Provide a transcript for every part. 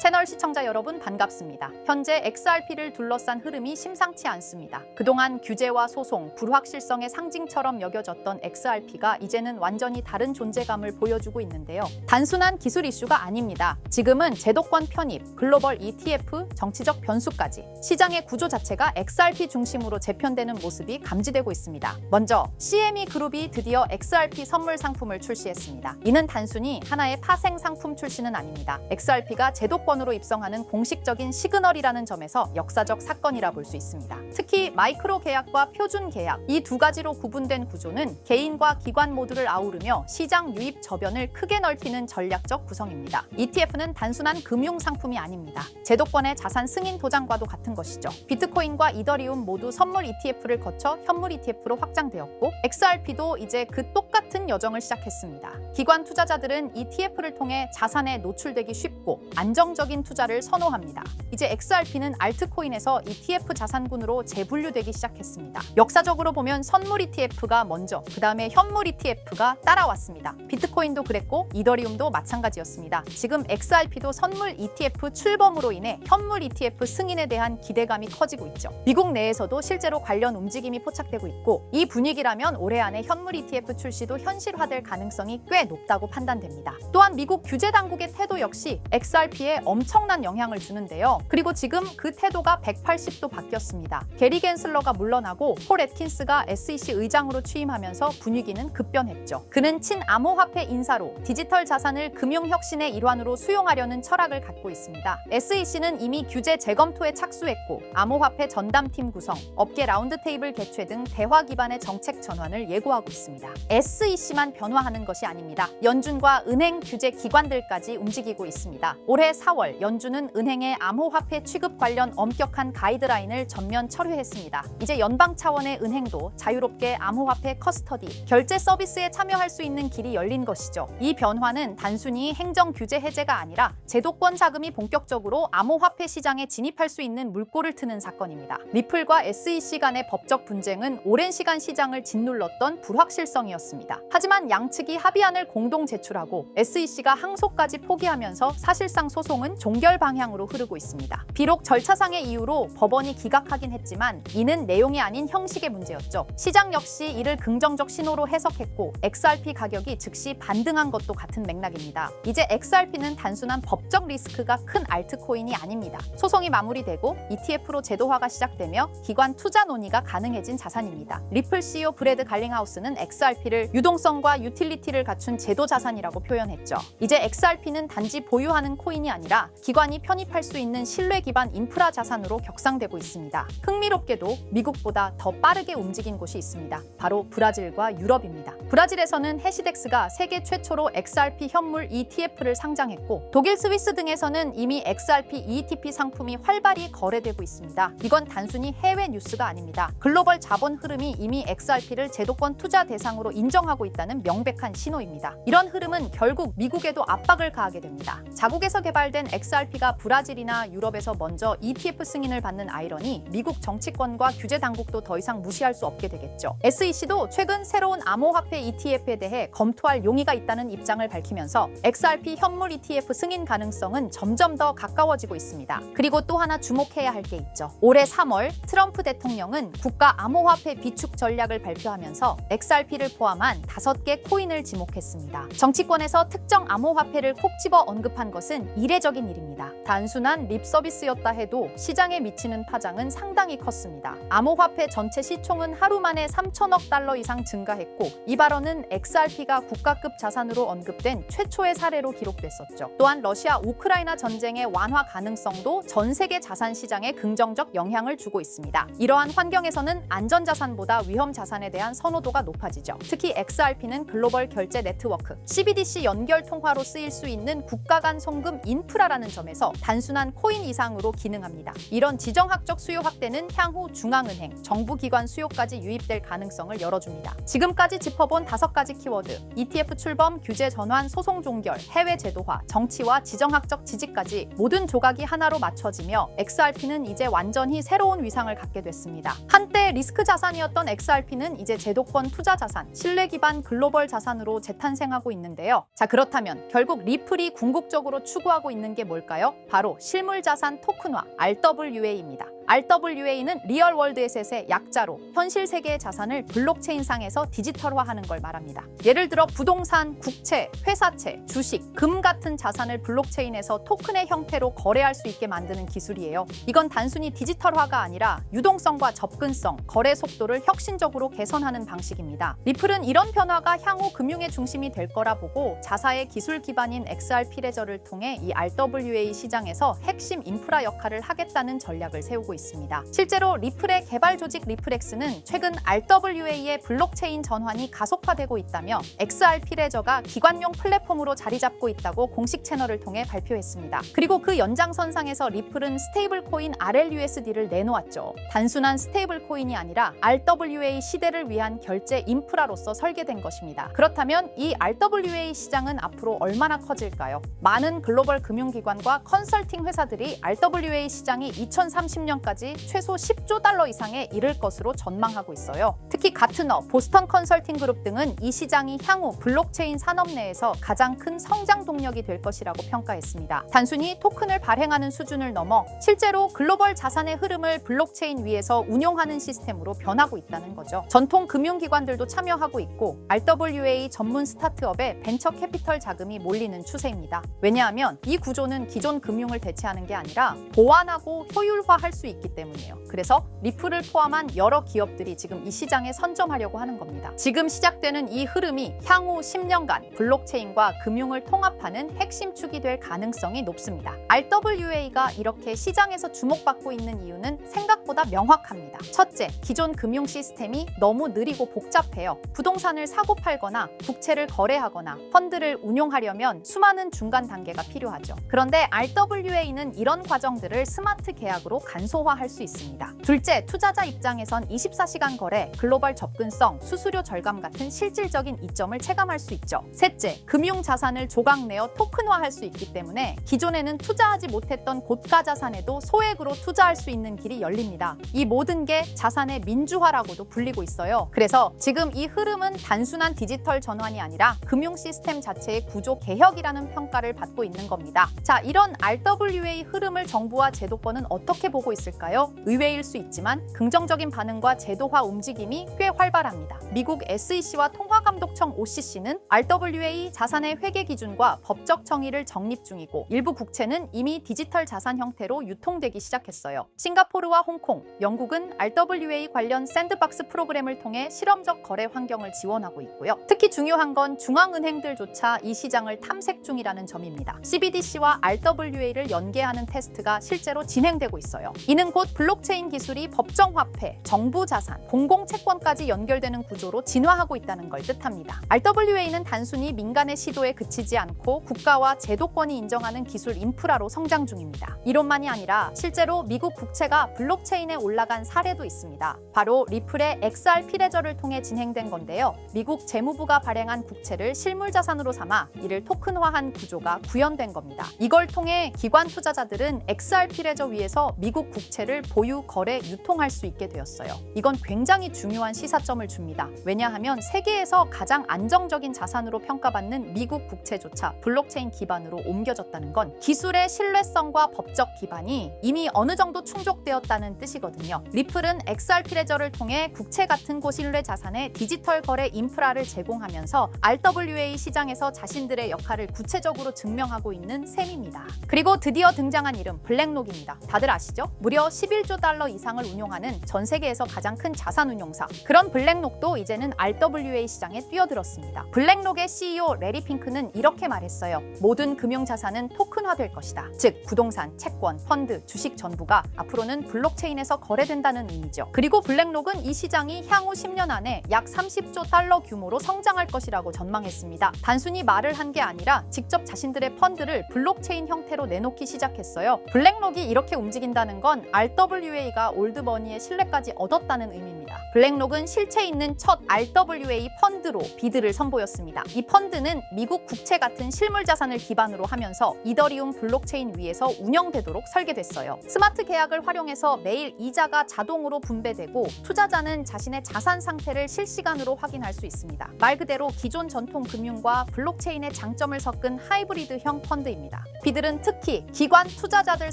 채널 시청자 여러분 반갑습니다. 현재 XRP를 둘러싼 흐름이 심상치 않습니다. 그동안 규제와 소송, 불확실성의 상징처럼 여겨졌던 XRP가 이제는 완전히 다른 존재감을 보여주고 있는데요. 단순한 기술 이슈가 아닙니다. 지금은 제도권 편입, 글로벌 ETF, 정치적 변수까지 시장의 구조 자체가 XRP 중심으로 재편되는 모습이 감지되고 있습니다. 먼저 CME 그룹이 드디어 XRP 선물 상품을 출시했습니다. 이는 단순히 하나의 파생 상품 출시는 아닙니다. XRP가 제도권으로 입성하는 공식적인 시그널이라는 점에서 역사적 사건이라 볼 수 있습니다. 특히 마이크로 계약과 표준 계약 이 두 가지로 구분된 구조는 개인과 기관 모두를 아우르며 시장 유입 저변을 크게 넓히는 전략적 구성입니다. ETF는 단순한 금융 상품이 아닙니다. 제도권의 자산 승인 도장과도 같은 것이죠. 비트코인과 이더리움 모두 선물 ETF를 거쳐 현물 ETF로 확장되었고 XRP도 이제 그 똑같은 여정을 시작했습니다. 기관 투자자들은 ETF를 통해 자산에 노출되기 쉽고 안정적인 투자를 선호합니다. 이제 XRP는 알트코인에서 ETF 자산군으로 재분류되기 시작했습니다. 역사적으로 보면 선물 ETF가 먼저, 그 다음에 현물 ETF가 따라왔습니다. 비트코인도 그랬고 이더리움도 마찬가지였습니다. 지금 XRP도 선물 ETF 출범으로 인해 현물 ETF 승인에 대한 기대감이 커지고 있죠. 미국 내에서도 실제로 관련 움직임이 포착되고 있고 이 분위기라면 올해 안에 현물 ETF 출시도 현실화될 가능성이 꽤 높다고 판단됩니다. 또한 미국 규제 당국의 태도 역시 XRP에 엄청난 영향을 주는데요. 그리고 지금 그 태도가 180도 바뀌었습니다. 게리 겐슬러가 물러나고 폴 애킨스가 SEC 의장으로 취임하면서 분위기는 급변했죠. 그는 친암호화폐 인사로 디지털 자산을 금융혁신의 일환으로 수용하려는 철학을 갖고 있습니다. SEC는 이미 규제 재검토에 착수했고 암호화폐 전담팀 구성, 업계 라운드테이블 개최 등 대화 기반의 정책 전환을 예고하고 있습니다. SEC만 변화하는 것이 아닙니다. 연준과 은행 규제 기관들까지 움직이고 있습니다. 올해 4월 연준은 은행의 암호화폐 취급 관련 엄격한 가이드라인을 전면 철회했습니다. 이제 연방 차원의 은행도 자유롭게 암호화폐 커스터디, 결제 서비스에 참여할 수 있는 길이 열린 것이죠. 이 변화는 단순히 행정 규제 해제가 아니라 제도권 자금이 본격적으로 암호화폐 시장에 진입할 수 있는 물꼬를 트는 사건입니다. 리플과 SEC 간의 법적 분쟁은 오랜 시간 시장을 짓눌렀던 불확실성이었습니다. 하지만 양측이 합의안을 공동 제출하고 SEC가 항소까지 포기하면서 사실상 소송은 종결 방향으로 흐르고 있습니다. 비록 절차상의 이유로 법원이 기각하긴 했지만 이는 내용이 아닌 형식의 문제였죠. 시장 역시 이를 긍정적 신호로 해석했고 XRP 가격이 즉시 반등한 것도 같은 맥락입니다. 이제 XRP는 단순한 법적 리스크가 큰 알트코인이 아닙니다. 소송이 마무리되고 ETF로 제도화가 시작되며 기관 투자 논의가 가능해진 자산입니다. 리플 CEO 브래드 갈링하우스는 XRP를 유동성과 유틸리티를 갖춘 제도 자산이라고 표현했죠. 이제 XRP는 단지 보유하는 코인이 아니라 기관이 편입할 수 있는 신뢰 기반 인프라 자산으로 격상되고 있습니다. 흥미롭게도 미국보다 더 빠르게 움직인 곳이 있습니다. 바로 브라질과 유럽입니다. 브라질에서는 해시덱스가 세계 최초로 XRP 현물 ETF를 상장했고 독일, 스위스 등에서는 이미 XRP ETP 상품이 활발히 거래되고 있습니다. 이건 단순히 해외 뉴스가 아닙니다. 글로벌 자본 흐름이 이미 XRP를 제도권 투자 대상으로 인정하고 있다는 명백한 신호입니다. 이런 흐름은 결국 미국에도 압박을 가하게 됩니다. 자국에서 개발된 XRP가 브라질이나 유럽에서 먼저 ETF 승인을 받는 아이러니 미국 정치권과 규제 당국도 더 이상 무시할 수 없게 되겠죠. SEC도 최근 새로운 암호화폐 ETF에 대해 검토할 용의가 있다는 입장을 밝히면서 XRP 현물 ETF 승인 가능성은 점점 더 가까워지고 있습니다. 그리고 또 하나 주목해야 할 게 있죠. 올해 3월 트럼프 대통령은 국가 암호화폐 비축 전략을 발표하면서 XRP를 포함한 5개 코인을 지목했습니다. 정치권에서 특정 암호화폐를 콕 집어 언급한 것은 이례적인 일입니다. 단순한 립 서비스였다 해도 시장에 미치는 파장은 상당히 컸습니다. 암호화폐 전체 시총은 하루 만에 3천억 달러 이상 증가했고 이 발언은 XRP가 국가급 자산으로 언급된 최초의 사례로 기록됐었죠. 또한 러시아 우크라이나 전쟁의 완화 가능성도 전 세계 자산 시장에 긍정적 영향을 주고 있습니다. 이러한 환경에서는 안전자산보다 위험자산에 대한 선호도가 높아지죠. 특히 XRP는 글로벌 결제 네트워크, CBDC 연결 통화로 쓰일 수 있는 국가 간 송금 인프라라는 점에서 단순한 코인 이상으로 기능합니다. 이런 지정학적 수요 확대는 향후 중앙은행, 정부기관 수요까지 유입될 가능성을 열어줍니다. 지금까지 짚어본 5가지 키워드, ETF 출범, 규제 전환, 소송 종결, 해외 제도화, 정치와 지정학적 지지까지 모든 조각이 하나로 맞춰지며 XRP는 이제 완전히 새로운 위상을 갖게 됐습니다. 한때 리스크 자산이었던 XRP는 이제 제도권 투자 자산, 신뢰 기반 글로벌 자산으로 재탄생하고 있는데요. 자, 그렇다면 결국 리플이 궁극적으로 추구하고 있는 있는 게 뭘까요? 바로 실물자산 토큰화, RWA입니다. RWA는 리얼월드 에셋의 약자로 현실 세계의 자산을 블록체인상에서 디지털화하는 걸 말합니다. 예를 들어 부동산, 국채, 회사채, 주식, 금 같은 자산을 블록체인에서 토큰의 형태로 거래할 수 있게 만드는 기술이에요. 이건 단순히 디지털화가 아니라 유동성과 접근성, 거래 속도를 혁신적으로 개선하는 방식입니다. 리플은 이런 변화가 향후 금융의 중심이 될 거라 보고 자사의 기술 기반인 XRP 레저를 통해 이 RWA 시장에서 핵심 인프라 역할을 하겠다는 전략을 세우고 있습니다. 실제로 리플의 개발 조직 리플엑스는 최근 RWA의 블록체인 전환이 가속화되고 있다며 XRP 레저가 기관용 플랫폼으로 자리 잡고 있다고 공식 채널을 통해 발표했습니다. 그리고 그 연장선상에서 리플은 스테이블 코인 RLUSD를 내놓았죠. 단순한 스테이블 코인이 아니라 RWA 시대를 위한 결제 인프라로서 설계된 것입니다. 그렇다면 이 RWA 시장은 앞으로 얼마나 커질까요? 많은 글로벌 금융기관과 컨설팅 회사들이 RWA 시장이 2030년까지 최소 10조 달러 이상에 이를 것으로 전망하고 있어요. 특히 가트너, 보스턴 컨설팅 그룹 등은 이 시장이 향후 블록체인 산업 내에서 가장 큰 성장 동력이 될 것이라고 평가했습니다. 단순히 토큰을 발행하는 수준을 넘어 실제로 글로벌 자산의 흐름을 블록체인 위에서 운용하는 시스템으로 변하고 있다는 거죠. 전통 금융기관들도 참여하고 있고 RWA 전문 스타트업에 벤처 캐피털 자금이 몰리는 추세입니다. 왜냐하면 이 구조는 기존 금융을 대체하는 게 아니라 보완하고 효율화할 수 있기 때문이에요. 그래서 리플을 포함한 여러 기업들이 지금 이 시장에 선점하려고 하는 겁니다. 지금 시작되는 이 흐름이 향후 10년간 블록체인과 금융을 통합하는 핵심 축이 될 가능성이 높습니다. RWA가 이렇게 시장에서 주목받고 있는 이유는 생각보다 명확합니다. 첫째, 기존 금융 시스템이 너무 느리고 복잡해요. 부동산을 사고 팔거나 국채를 거래하거나 펀드를 운용하려면 수많은 중간 단계가 필요하죠. 그런데 RWA는 이런 과정들을 스마트 계약으로 간소화할 수 있습니다. 둘째, 투자자 입장에선 24시간 거래, 글로벌 접근성, 수수료 절감 같은 실질적인 이점을 체감할 수 있죠. 셋째, 금융 자산을 조각 내어 토큰화할 수 있기 때문에 기존에는 투자하지 못했던 고가 자산에도 소액으로 투자할 수 있는 길이 열립니다. 이 모든 게 자산의 민주화라고도 불리고 있어요. 그래서 지금 이 흐름은 단순한 디지털 전환이 아니라 금융 시스템 자체의 구조 개혁이라는 평가를 받고 있는 겁니다. 자, 이런 RWA 흐름을 정부와 제도권은 어떻게 보고 있을까요? 의외일 수 있지만 긍정적인 반응과 제도화 움직임이 꽤 활발합니다. 미국 SEC와 통화감독청 OCC는 RWA 자산의 회계 기준과 법적 정의를 정립 중이고 일부 국채는 이미 디지털 자산 형태로 유통되기 시작했어요. 싱가포르와 홍콩, 영국은 RWA 관련 샌드박스 프로그램을 통해 실험적 거래 환경을 지원하고 있고요. 특히 중요한 건 중앙은행들조차 이 시장을 탐색 중이라는 점입니다. CBDC와 RWA를 연계하는 테스트가 실제로 진행되고 있어요. 이는 곧 블록체인 기술이 법정 화폐, 정부 자산, 공공 채권까지 연결되는 구조로 진화하고 있다는 걸 뜻합니다. RWA는 단순히 민간의 시도에 그치지 않고 국가와 제도권이 인정하는 기술 인프라로 성장 중입니다. 이론만이 아니라 실제로 미국 국채가 블록체인에 올라간 사례도 있습니다. 바로 리플의 XRP 레저를 통해 진행된 건데요. 미국 재무부가 발행한 국채를 실물자산으로 삼아 이를 토큰화한 구조가 구현된 겁니다. 이걸 통해 기관 투자자들은 XRP 레저 위에서 미국 국채를 보유, 거래, 유통할 수 있게 되었어요. 이건 굉장히 중요한 시사점을 줍니다. 왜냐하면 세계에서 가장 안정적인 자산으로 평가받는 미국 국채조차 블록체인 기반으로 옮겨졌다는 건 기술의 신뢰성과 법적 기반이 이미 어느 정도 충족되었다는 뜻이거든요. 리플은 XRP 레저를 통해 국채 같은 고신뢰 자산의 디지털 거래 인프라를 제공하면서 RWA 시장에서 자신들의 역할을 구체적으로 증명하고 있는 셈입니다. 그리고 드디어 등장한 이름 블랙록입니다. 다들 아시죠? 무려 11조 달러 이상을 운용하는 전 세계에서 가장 큰 자산 운용사. 그런 블랙록도 이제는 RWA 시장에 뛰어들었습니다. 블랙록의 CEO 레리 핑크는 이렇게 말했어요. 모든 금융 자산은 토큰화될 것이다. 즉 부동산, 채권, 펀드, 주식 전부가 앞으로는 블록체인에서 거래된다는 의미죠. 그리고 블랙록은 이 시장이 향후 10년 안에 약 30조 달러 규모로 성장할 것이라고 전망했습니다. 단순히 말을 한 게 아니라 직접 자신들의 펀드를 블록체인 형태로 내놓기 시작했어요. 블랙록이 이렇게 움직인다는 건 RWA가 올드머니의 신뢰까지 얻었다는 의미입니다. 블랙록은 실체 있는 첫 RWA 펀드로 비드를 선보였습니다. 이 펀드는 미국 국채 같은 실물 자산을 기반으로 하면서 이더리움 블록체인 위에서 운영되도록 설계됐어요. 스마트 계약을 활용해서 매일 이자가 자동으로 분배되고 투자자는 자신의 자산 상태를 실시간으로 확인할 수 있습니다. 말 그대로 기존 전통 금융과 블록체인의 장점을 섞은 하이브리드형 펀드입니다. 비들은 특히 기관 투자자들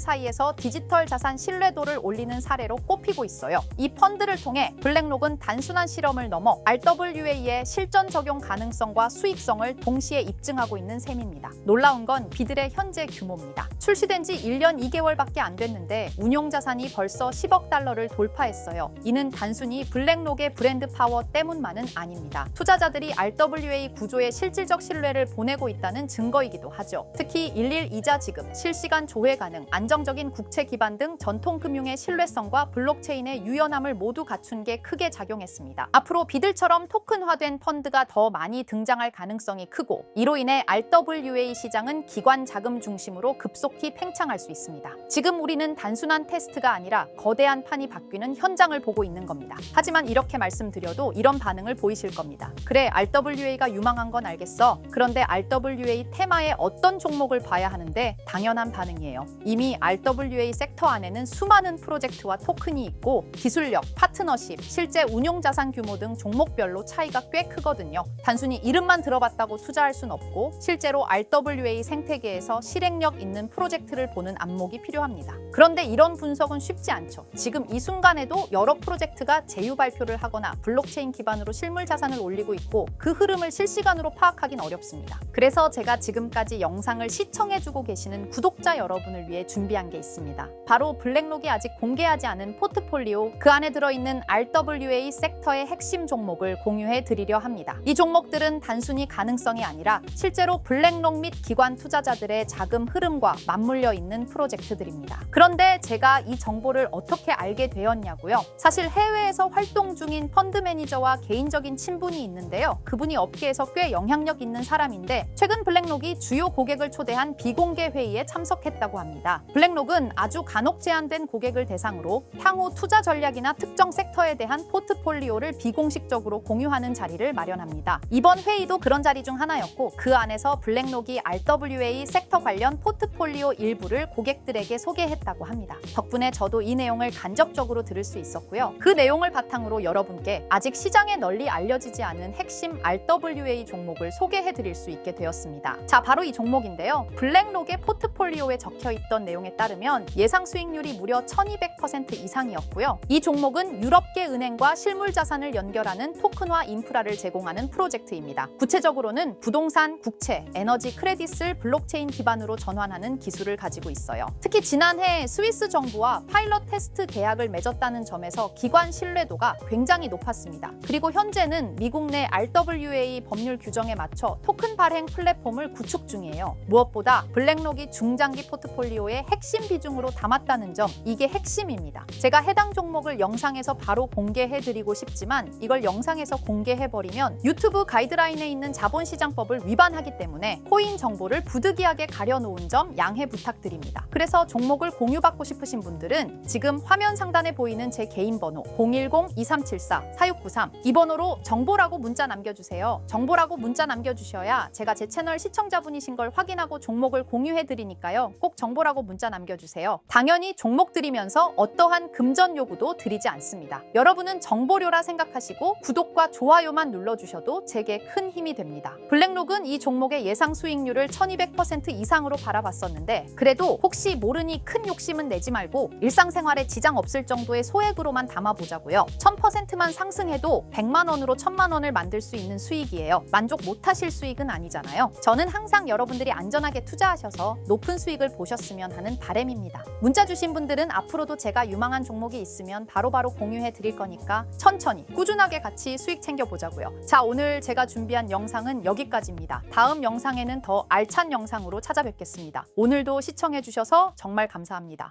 사이에서 디지털 자산 신뢰도를 올리는 사례로 꼽히고 있어요. 이 펀드를 통해 블랙록은 단순한 실험을 넘어 RWA의 실전 적용 가능성과 수익성을 동시에 입증하고 있는 셈입니다. 놀라운 건 비들의 현재 규모입니다. 출시된 지 1년 2개월밖에 안 됐는데 운용 자산이 벌써 10억 달러를 돌파했어요. 이는 단순히 블랙록의 브랜드 파워 때문만은 아닙니다. 투자자들이 RWA 구조에 실질적 신뢰를 보내고 있다는 증거이기도 하죠. 특히 일일 이자 지급, 실시간 조회 가능, 안정적인 국채 기반 등 전통 금융의 신뢰성과 블록체인의 유연함을 모두 갖춘 게 크게 작용했습니다. 앞으로 비들처럼 토큰화된 펀드가 더 많이 등장할 가능성이 크고 이로 인해 RWA 시장은 기관 자금 중심으로 급속히 팽창할 수 있습니다. 지금 우리는 단순한 테스트가 아니라 거대한 판이 바뀌는 현장을 보고 있는 겁니다. 하지만 이렇게 말씀드려도 이런 반응을 보이실 겁니다. 그래, RWA가 유망한 건 알겠어. 그런데 RWA 테마의 어떤 종목을 봐야 하는데 당연한 반응이에요. 이미 RWA 섹터 안에는 수많은 프로젝트와 토큰이 있고 기술력, 파트너십, 실제 운용 자산 규모 등 종목별로 차이가 꽤 크거든요. 단순히 이름만 들어봤다고 투자할 순 없고 실제로 RWA 생태계에서 실행력 있는 프로젝트를 보는 안목이 필요합니다. 그런데 이런 분석은 쉽지 않죠. 지금 이 순간에도 여러 프로젝트가 제휴 발표를 하거나 블록체인 기반으로 실물 자산을 올리고 있고 그 흐름을 실시간으로 파악하긴 어렵습니다. 그래서 제가 지금까지 영상을 시청해주고 계시는 구독자 여러분을 위해 준비한 게 있습니다. 바로 블랙록이 아직 공개하지 않은 포트폴리오, 그 안에 들어있는 RWA 섹터의 핵심 종목을 공유해 드리려 합니다. 이 종목들은 단순히 가능성이 아니라 실제로 블랙록 및 기관 투자자들의 자금 흐름과 맞물려 있는 프로젝트들입니다. 그런데 제가 이 정보를 어떻게 알게 되었냐고요? 사실 해외에서 활동 중인 펀드 매니저와 개인적인 친분이 있는데요. 그분이 업계에서 꽤 영향력 있는 사람인데 최근 블랙록이 주요 고객을 초대한 비공개 회의에 참석했다고 합니다. 블랙록은 아주 간혹 제한된 고객을 대상으로 향후 투자 전략이나 특정 섹터에 대한 포트폴리오를 비공식적으로 공유하는 자리를 마련합니다. 이번 회의도 그런 자리 중 하나였고 그 안에서 블랙록이 RWA 섹터 관련 포트폴리오 일부를 고객들에게 소개했다고 합니다. 덕분에 저도 이 내용을 간접적으로 들을 수 있었고요. 그 내용을 바탕으로 여러분께 아직 시장에 널리 알려지지 않은 핵심 RWA 종목을 소개해 드릴 수 있게 되었습니다. 자, 바로 이 종목인데요. 블랙록의 포트폴리오에 적혀 있던 내용에 따르면 예상 수익률이 무려 1200% 이상이었고요. 이 종목은 유럽계 은행과 실물 자산을 연결하는 토큰화 인프라를 제공하는 프로젝트입니다. 구체적으로는 부동산, 국채, 에너지 크레딧을 블록체인 기반으로 전환하는 기술을 가지고 있어요. 특히 지난해 스위스 정부와 파일럿 테스트 계약을 맺었다는 점에서 기관 신뢰도가 굉장히 높았습니다. 그리고 현재는 미국 내 RWA 법률 규정에 맞춰 토큰 발행 플랫폼을 구축 중이에요. 무엇보다 블랙록이 중장기 포트폴리오의 핵심 비중으로 담았다는 점, 이게 핵심입니다. 제가 해당 종목을 영상에서 바로 공개해드리고 싶지만 이걸 영상에서 공개해버리면 유튜브 가이드라인에 있는 자본시장법을 위반하기 때문에 코인 정보를 부득이하게 가려놓은 점 양해 부탁드립니다. 그래서 종목을 공유받고 싶으신 분들은 지금 화면 상단에 보이는 제 개인 번호 010-2374-4693 이 번호로 정보라고 문자 남겨주세요. 정보라고 문자 남겨주셔야 제가 제 채널 시청자분이신 걸 확인하고 종목을 공유해드리니까요. 꼭 정보라고 문자 남겨주세요. 당연히 종목 드리면서 어떠한 금전 요구도 드리지 않습니다. 여러분은 정보료라 생각하시고 구독과 좋아요만 눌러주셔도 제게 큰 힘이 됩니다. 블랙록은 이 종목의 예상 수익률을 1200% 이상으로 바라봤었는데 그래도 혹시 모르니 큰 욕심은 내지 말고 일상생활에 지장 없을 정도의 소액으로만 담아보자고요. 1000%만 상승해도 100만 원으로 1000만 원을 만들 수 있는 수익이에요. 만족 못하실 수익은 아니잖아요. 저는 항상 여러분들이 안전하게 투자하셔서 높은 수익을 보셨으면 하는 바람입니다. 문자 주신 분들은 앞으로도 제가 유망한 종목이 있으면 바로바로 공유해 드릴 거니까 천천히 꾸준하게 같이 수익 챙겨보자고요. 자, 오늘 제가 준비한 영상은 여기까지입니다. 다음 영상에는 더 알찬 영상으로 찾아뵙겠습니다. 오늘도 시청해 주셔서 정말 감사합니다.